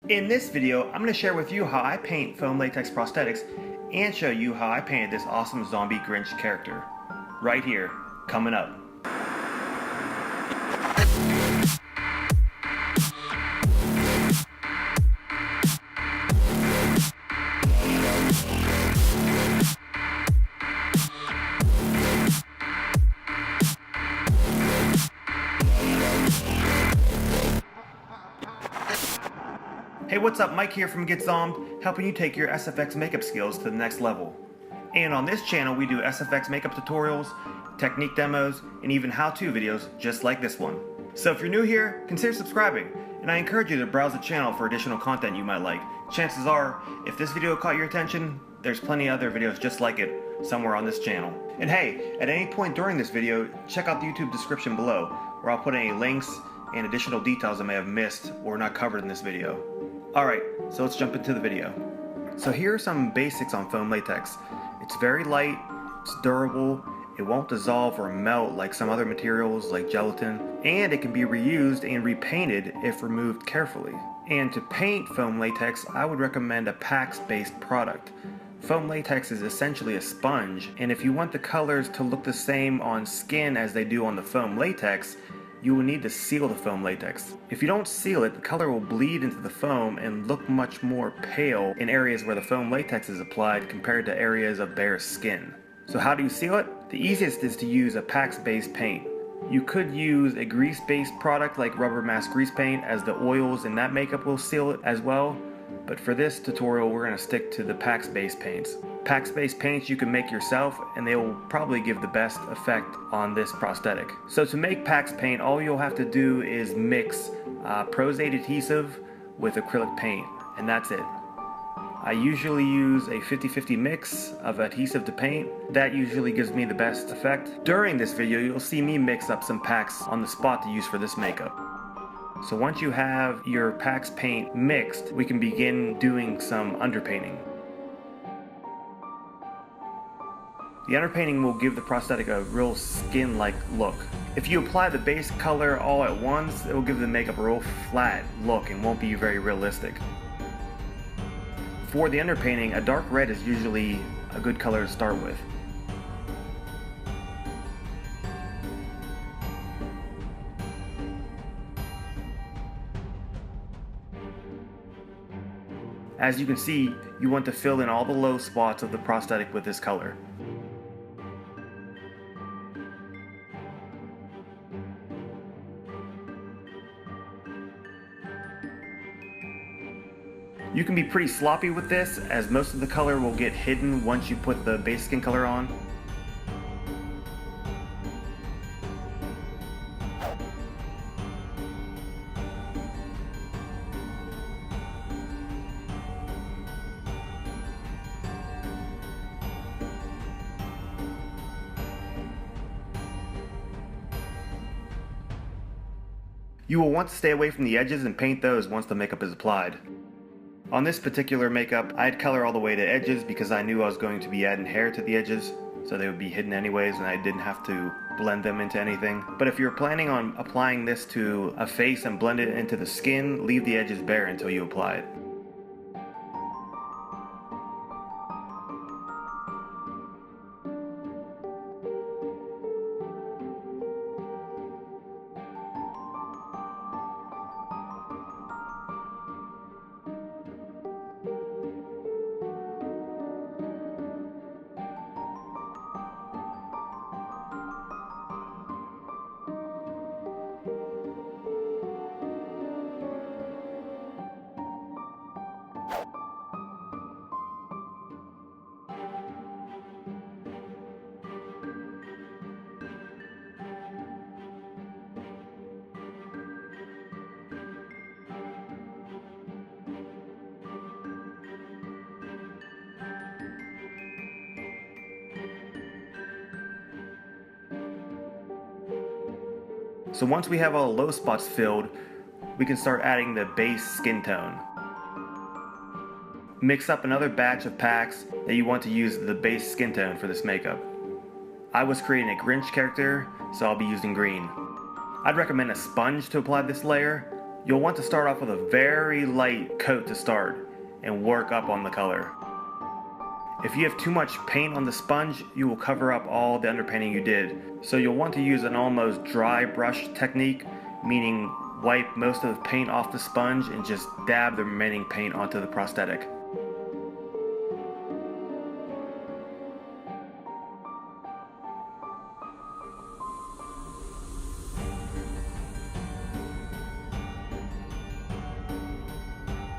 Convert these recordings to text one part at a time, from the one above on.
In this video, I'm going to share with you how I paint foam latex prosthetics and show you how I painted this awesome zombie Grinch character. Right here, coming up. Hey, what's up? Mike here from Zomb'd, helping you take your SFX makeup skills to the next level. And on this channel, we do SFX makeup tutorials, technique demos, and even how-to videos just like this one. So if you're new here, consider subscribing, and I encourage you to browse the channel for additional content you might like. Chances are, if this video caught your attention, there's plenty of other videos just like it somewhere on this channel. And hey, at any point during this video, check out the YouTube description below, where I'll put any links and additional details I may have missed or not covered in this video. Alright, so let's jump into the video. So here are some basics on foam latex. It's very light, it's durable, it won't dissolve or melt like some other materials like gelatin, and it can be reused and repainted if removed carefully. And to paint foam latex, I would recommend a PAX based product. Foam latex is essentially a sponge, and if you want the colors to look the same on skin as they do on the foam latex, you will need to seal the foam latex. If you don't seal it, the color will bleed into the foam and look much more pale in areas where the foam latex is applied compared to areas of bare skin. So how do you seal it? The easiest is to use a PAX-based paint. You could use a grease-based product like rubber mask grease paint, as the oils in that makeup will seal it as well. But for this tutorial, we're going to stick to the PAX-based paints. PAX-based paints you can make yourself, and they will probably give the best effect on this prosthetic. So to make PAX paint, all you'll have to do is mix aide adhesive with acrylic paint, and that's it. I usually use a 50-50 mix of adhesive to paint. That usually gives me the best effect. During this video, you'll see me mix up some PAX on the spot to use for this makeup. So once you have your PAX paint mixed, we can begin doing some underpainting. The underpainting will give the prosthetic a real skin-like look. If you apply the base color all at once, it will give the makeup a real flat look and won't be very realistic. For the underpainting, a dark red is usually a good color to start with. As you can see, you want to fill in all the low spots of the prosthetic with this color. You can be pretty sloppy with this, as most of the color will get hidden once you put the base skin color on. You will want to stay away from the edges and paint those once the makeup is applied. On this particular makeup, I had color all the way to edges because I knew I was going to be adding hair to the edges, so they would be hidden anyways and I didn't have to blend them into anything. But if you're planning on applying this to a face and blend it into the skin, leave the edges bare until you apply it. So once we have all the low spots filled, we can start adding the base skin tone. Mix up another batch of PAX that you want to use the base skin tone for this makeup. I was creating a Grinch character, so I'll be using green. I'd recommend a sponge to apply this layer. You'll want to start off with a very light coat to start and work up on the color. If you have too much paint on the sponge, you will cover up all the underpainting you did. So you'll want to use an almost dry brush technique, meaning wipe most of the paint off the sponge and just dab the remaining paint onto the prosthetic.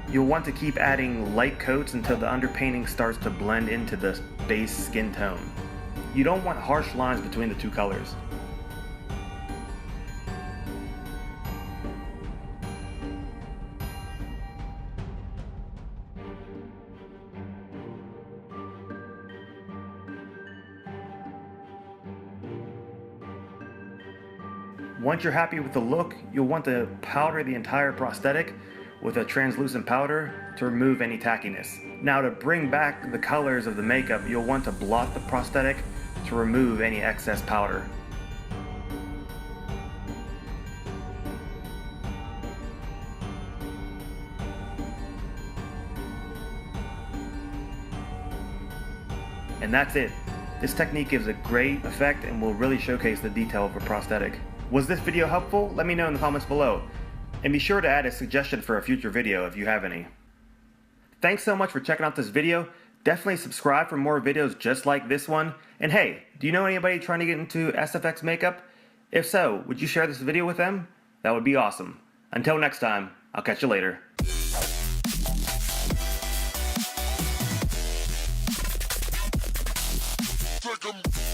You'll want to keep adding light coats until the underpainting starts to blend into the base skin tone. You don't want harsh lines between the two colors. Once you're happy with the look, you'll want to powder the entire prosthetic with a translucent powder to remove any tackiness. Now, to bring back the colors of the makeup, you'll want to blot the prosthetic to remove any excess powder. And that's it. This technique gives a great effect and will really showcase the detail of a prosthetic. Was this video helpful? Let me know in the comments below. And be sure to add a suggestion for a future video if you have any. Thanks so much for checking out this video. Definitely subscribe for more videos just like this one. And hey, do you know anybody trying to get into SFX makeup? If so, would you share this video with them? That would be awesome. Until next time, I'll catch you later. Take 'em.